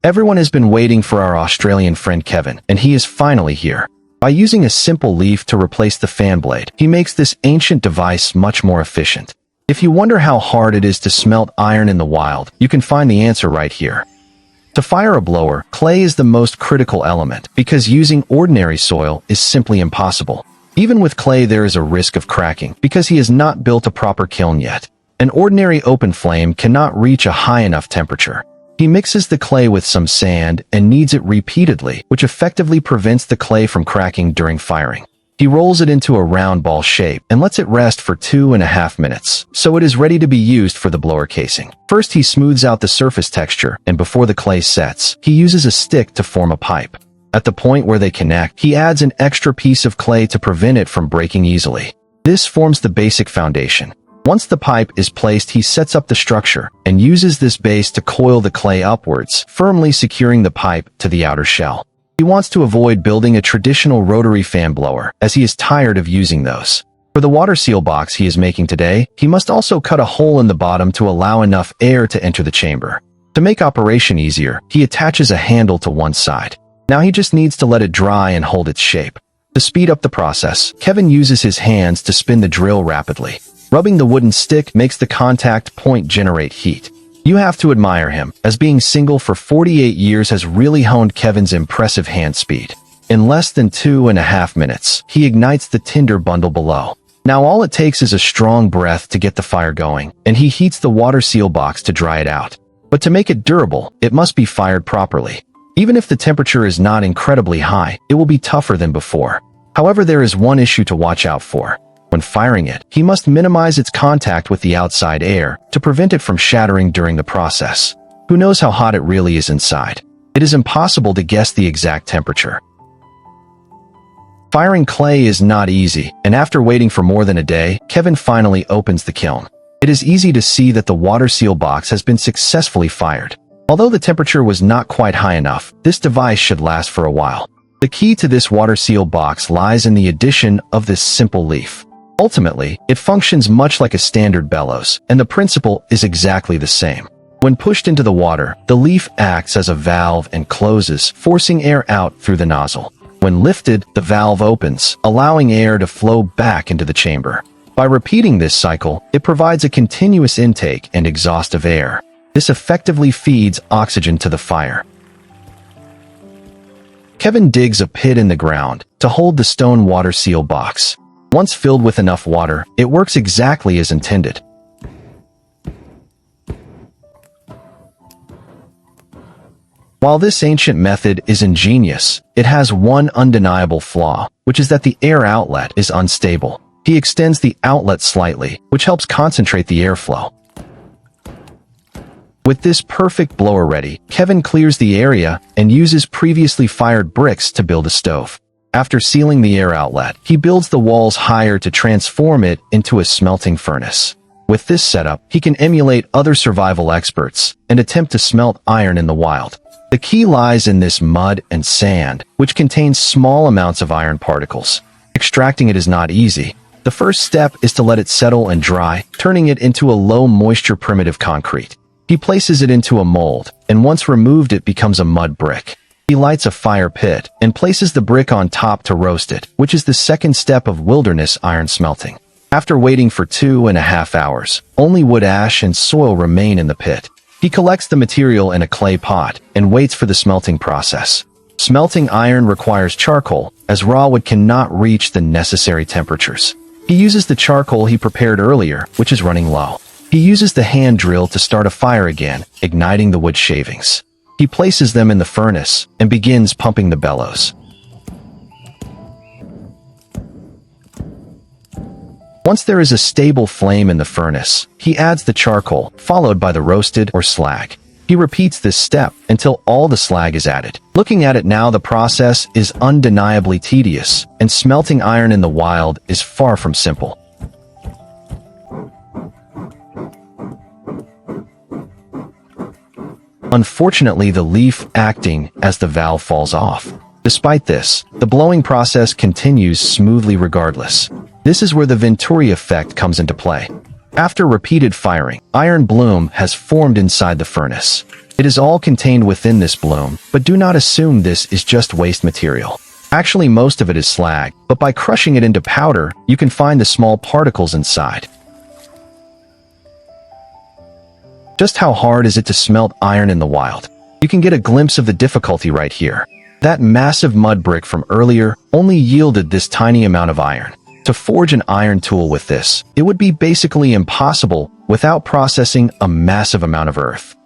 Everyone has been waiting for our Australian friend Kevin, and he is finally here. By using a simple leaf to replace the fan blade, he makes this ancient device much more efficient. If you wonder how hard it is to smelt iron in the wild, you can find the answer right here. To fire a blower, clay is the most critical element, because using ordinary soil is simply impossible. Even with clay, there is a risk of cracking, because he has not built a proper kiln yet. An ordinary open flame cannot reach a high enough temperature. He mixes the clay with some sand and kneads it repeatedly, which effectively prevents the clay from cracking during firing. He rolls it into a round ball shape and lets it rest for 2.5 minutes, so it is ready to be used for the blower casing. First, he smooths out the surface texture, and before the clay sets, he uses a stick to form a pipe. At the point where they connect, he adds an extra piece of clay to prevent it from breaking easily. This forms the basic foundation. Once the pipe is placed, he sets up the structure and uses this base to coil the clay upwards, firmly securing the pipe to the outer shell. He wants to avoid building a traditional rotary fan blower, as he is tired of using those. For the water seal box he is making today, he must also cut a hole in the bottom to allow enough air to enter the chamber. To make operation easier, he attaches a handle to one side. Now he just needs to let it dry and hold its shape. To speed up the process, Kevin uses his hands to spin the drill rapidly. Rubbing the wooden stick makes the contact point generate heat. You have to admire him, as being single for 48 years has really honed Kevin's impressive hand speed. In less than 2.5 minutes, he ignites the tinder bundle below. Now all it takes is a strong breath to get the fire going, and he heats the water seal box to dry it out. But to make it durable, it must be fired properly. Even if the temperature is not incredibly high, it will be tougher than before. However, there is one issue to watch out for. When firing it, he must minimize its contact with the outside air to prevent it from shattering during the process. Who knows how hot it really is inside? It is impossible to guess the exact temperature. Firing clay is not easy, and after waiting for more than a day, Kevin finally opens the kiln. It is easy to see that the water seal box has been successfully fired. Although the temperature was not quite high enough, this device should last for a while. The key to this water seal box lies in the addition of this simple leaf. Ultimately, it functions much like a standard bellows, and the principle is exactly the same. When pushed into the water, the leaf acts as a valve and closes, forcing air out through the nozzle. When lifted, the valve opens, allowing air to flow back into the chamber. By repeating this cycle, it provides a continuous intake and exhaust of air. This effectively feeds oxygen to the fire. Kevin digs a pit in the ground to hold the stone water seal box. Once filled with enough water, it works exactly as intended. While this ancient method is ingenious, it has one undeniable flaw, which is that the air outlet is unstable. He extends the outlet slightly, which helps concentrate the airflow. With this perfect blower ready, Kevin clears the area and uses previously fired bricks to build a stove. After sealing the air outlet, he builds the walls higher to transform it into a smelting furnace. With this setup, he can emulate other survival experts and attempt to smelt iron in the wild. The key lies in this mud and sand, which contains small amounts of iron particles. Extracting it is not easy. The first step is to let it settle and dry, turning it into a low-moisture primitive concrete. He places it into a mold, and once removed it becomes a mud brick. He lights a fire pit and places the brick on top to roast it, which is the second step of wilderness iron smelting. After waiting for 2.5 hours, only wood ash and soil remain in the pit. He collects the material in a clay pot and waits for the smelting process. Smelting iron requires charcoal, as raw wood cannot reach the necessary temperatures. He uses the charcoal he prepared earlier, which is running low. He uses the hand drill to start a fire again, igniting the wood shavings. He places them in the furnace and begins pumping the bellows. Once there is a stable flame in the furnace, he adds the charcoal, followed by the roasted or slag. He repeats this step until all the slag is added. Looking at it now, the process is undeniably tedious, and smelting iron in the wild is far from simple. Unfortunately, the leaf acting as the valve falls off. Despite this, the blowing process continues smoothly regardless. This is where the Venturi effect comes into play. After repeated firing, iron bloom has formed inside the furnace. It is all contained within this bloom, but do not assume this is just waste material. Actually, most of it is slag, but by crushing it into powder, you can find the small particles inside. Just how hard is it to smelt iron in the wild? You can get a glimpse of the difficulty right here. That massive mud brick from earlier only yielded this tiny amount of iron. To forge an iron tool with this, it would be basically impossible without processing a massive amount of earth.